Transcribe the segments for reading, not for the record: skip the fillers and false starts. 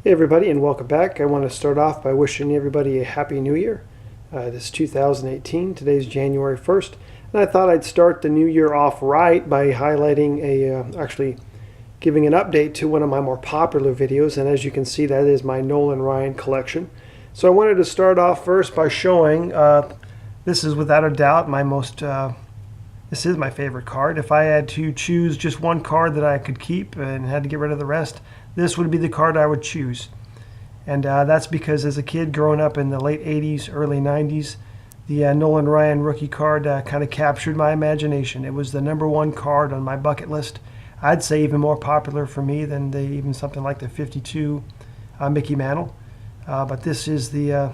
Hey everybody, and welcome back. I want to start off by wishing everybody a happy new year. This is 2018. Today's January 1st, and I thought I'd start the new year off right by highlighting actually giving an update to one of my more popular videos, and as you can see, that is my Nolan Ryan collection. So I wanted to start off first by showing this is without a doubt this is my favorite card. If I had to choose just one card that I could keep and had to get rid of the rest, this would be the card I would choose. And that's because as a kid growing up in the late 80s, early 90s, the Nolan Ryan rookie card kind of captured my imagination. It was the #1 card on my bucket list. I'd say even more popular for me than even something like the 52 Mickey Mantle. But this is the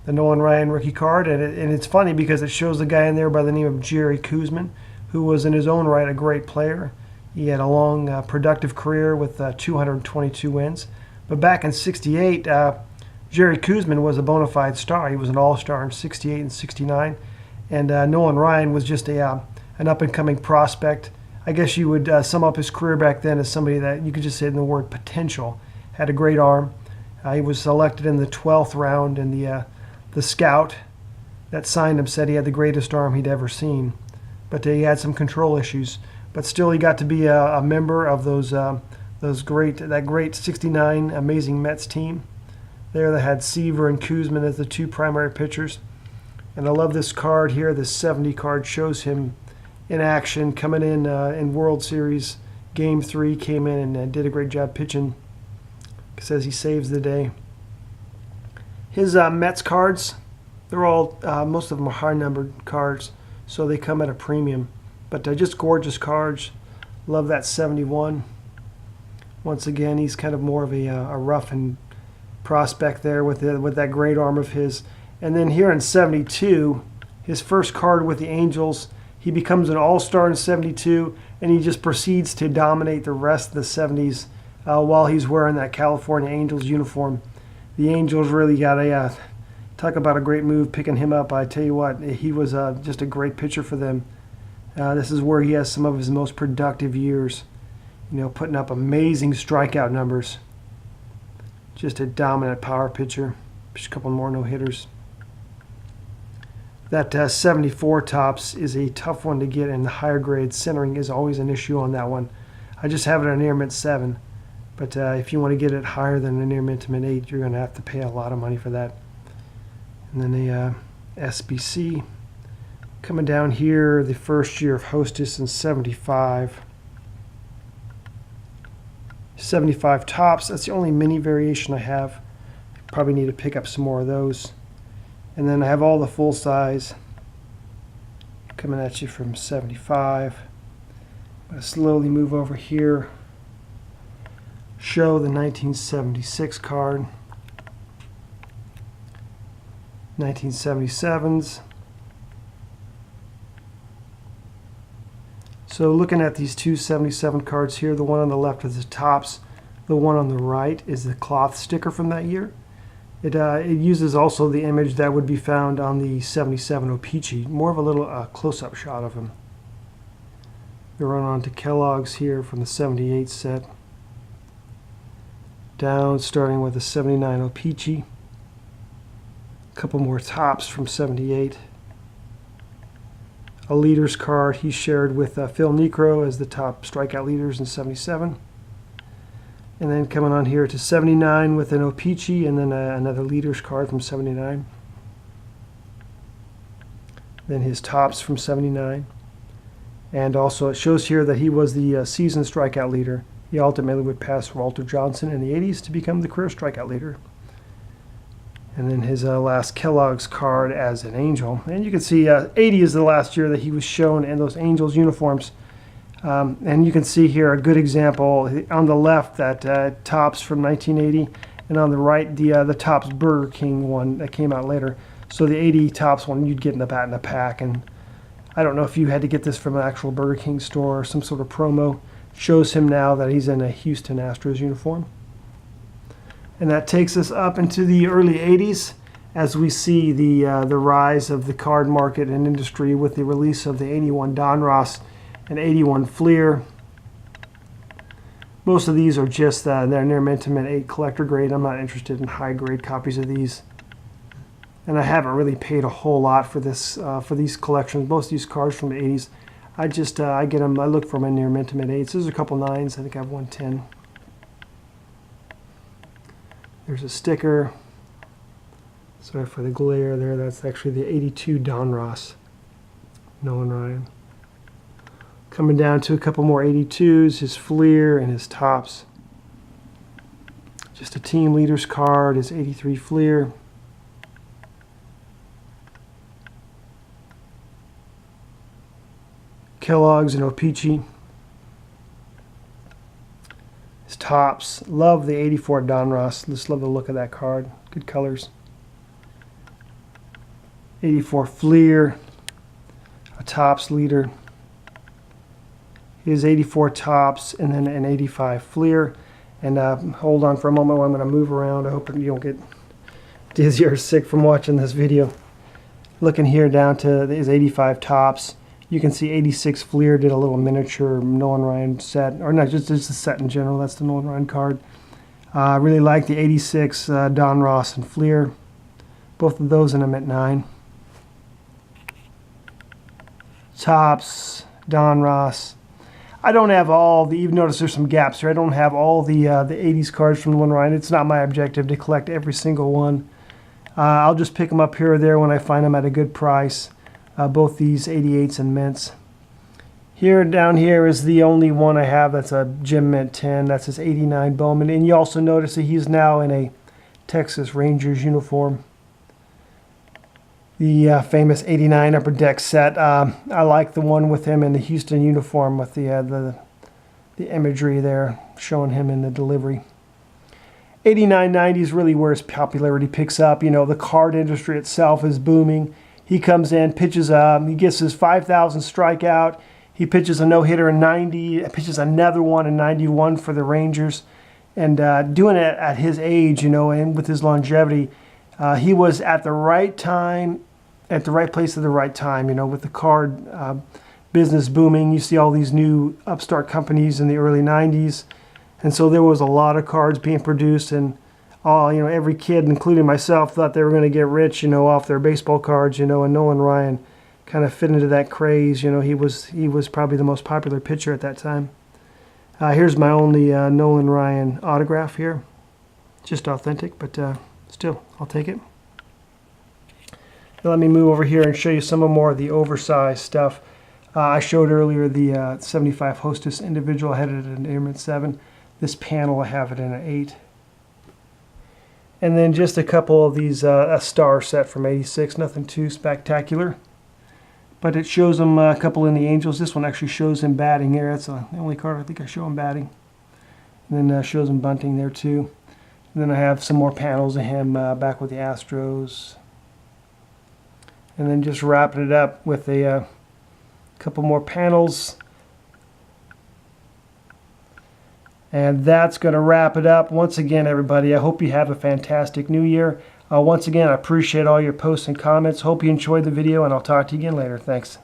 Nolan Ryan rookie card, and it's funny because it shows a guy in there by the name of Jerry Koosman, who was in his own right a great player. He had a long, productive career with 222 wins. But back in '68, Jerry Koosman was a bona fide star. He was an all-star in '68 and '69, and Nolan Ryan was just an up-and-coming prospect. I guess you would sum up his career back then as somebody that you could just say in the word potential. Had a great arm. He was selected in the 12th round, and the scout that signed him said he had the greatest arm he'd ever seen. But he had some control issues. But still, he got to be a member of that great '69 amazing Mets team. There they had Seaver and Koosman as the two primary pitchers. And I love this card here. This 70 card shows him in action, coming in World Series Game 3, came in and did a great job pitching. It says he saves the day. His Mets cards, they're all, most of them are high-numbered cards, so they come at a premium. But just gorgeous cards. Love that 71. Once again, he's kind of more of a rough and prospect there with that great arm of his. And then here in '72, his first card with the Angels, he becomes an all-star in '72, and he just proceeds to dominate the rest of the '70s while he's wearing that California Angels uniform. The Angels really got talk about a great move picking him up. I tell you what, he was just a great pitcher for them. This is where he has some of his most productive years, putting up amazing strikeout numbers. Just a dominant power pitcher. Just a couple more no-hitters. That 74 tops is a tough one to get in the higher grades. Centering is always an issue on that one. I just have it on near mint 7. But if you want to get it higher than a near mint 8, you're going to have to pay a lot of money for that. And then the SBC. Coming down here, the first year of Hostess in 75. 75 tops, that's the only mini variation I have. Probably need to pick up some more of those. And then I have all the full size coming at you from 75. I'm going to slowly move over here. Show the 1976 card. 1977s. So looking at these two 77 cards here, the one on the left is the tops. The one on the right is the cloth sticker from that year. It uses also the image that would be found on the 77 O-Pee-Chee. More of a little close-up shot of him. We run on to Kellogg's here from the 78 set. Down, starting with the 79 O-Pee-Chee. A couple more tops from 78. A leaders card he shared with Phil Niekro as the top strikeout leaders in 77. And then coming on here to 79 with an O-Pee-Chee, and then another leaders card from 79. Then his tops from 79. And also it shows here that he was the season strikeout leader. He ultimately would pass Walter Johnson in the 80s to become the career strikeout leader. And then his last Kellogg's card as an Angel. And you can see 80 is the last year that he was shown in those Angels uniforms. And you can see here a good example. On the left, that Topps from 1980. And on the right, the Topps Burger King one that came out later. So the 80 Topps one you'd get in the pack. And I don't know if you had to get this from an actual Burger King store or some sort of promo. Shows him now that he's in a Houston Astros uniform. And that takes us up into the early 80s as we see the rise of the card market and industry with the release of the 81 Donruss and 81 Fleer. Most of these are just they're near Mint 8 collector grade. I'm not interested in high grade copies of these. And I haven't really paid a whole lot for this for these collections. Most of these cards from the 80s, I just I get them. I look for them in near Mint 8s. There's a couple 9s. I think I have 110. There's a sticker. Sorry for the glare there. That's actually the 82 Donruss, Nolan Ryan. Coming down to a couple more 82s, his Fleer and his Topps. Just a team leaders card, his 83 Fleer. Kellogg's and O-Pee-Chee. His Topps. Love the 84 Donruss. Just love the look of that card. Good colors. 84 Fleer. A Topps leader. His 84 Topps and then an 85 Fleer. And hold on for a moment while I'm going to move around. I hope you don't get dizzy or sick from watching this video. Looking here down to his 85 Topps. You can see 86 Fleer did a little miniature Nolan Ryan set, or not just a set in general. That's the Nolan Ryan card. I really like the 86 Donruss and Fleer. Both of those in a Mint 9. Topps, Donruss. I don't have all the, even notice there's some gaps here. I don't have all the 80s cards from Nolan Ryan. It's not my objective to collect every single one. I'll just pick them up here or there when I find them at a good price. Both these 88s and mints. Here down here is the only one I have that's a Gem Mint 10. That's his 89 Bowman. And you also notice that he's now in a Texas Rangers uniform. The famous 89 Upper Deck set. I like the one with him in the Houston uniform with the imagery there showing him in the delivery. 89-90 is really where his popularity picks up. You know, the card industry itself is booming. He comes in, pitches, he gets his 5,000 strikeout. He pitches a no-hitter in 90, pitches another one in 91 for the Rangers. And doing it at his age, you know, and with his longevity, he was at the right time, at the right place at the right time, you know, with the card business booming. You see all these new upstart companies in the early 90s. And so there was a lot of cards being produced, and every kid, including myself, thought they were going to get rich, you know, off their baseball cards, you know, and Nolan Ryan kind of fit into that craze. You know, he was probably the most popular pitcher at that time. Here's my only Nolan Ryan autograph here. Just authentic, but still, I'll take it. Now let me move over here and show you some more of the oversized stuff. I showed earlier the 75 Hostess individual. I had it at an Airman 7. This panel, I have it in an 8. And then just a couple of these, a star set from 86, nothing too spectacular. But it shows him a couple in the Angels. This one actually shows him batting here. That's the only card I think I show him batting. And then shows him bunting there too. And then I have some more panels of him back with the Astros. And then just wrapping it up with a couple more panels. And that's going to wrap it up. Once again, everybody, I hope you have a fantastic new year. Once again, I appreciate all your posts and comments. Hope you enjoyed the video, and I'll talk to you again later. Thanks.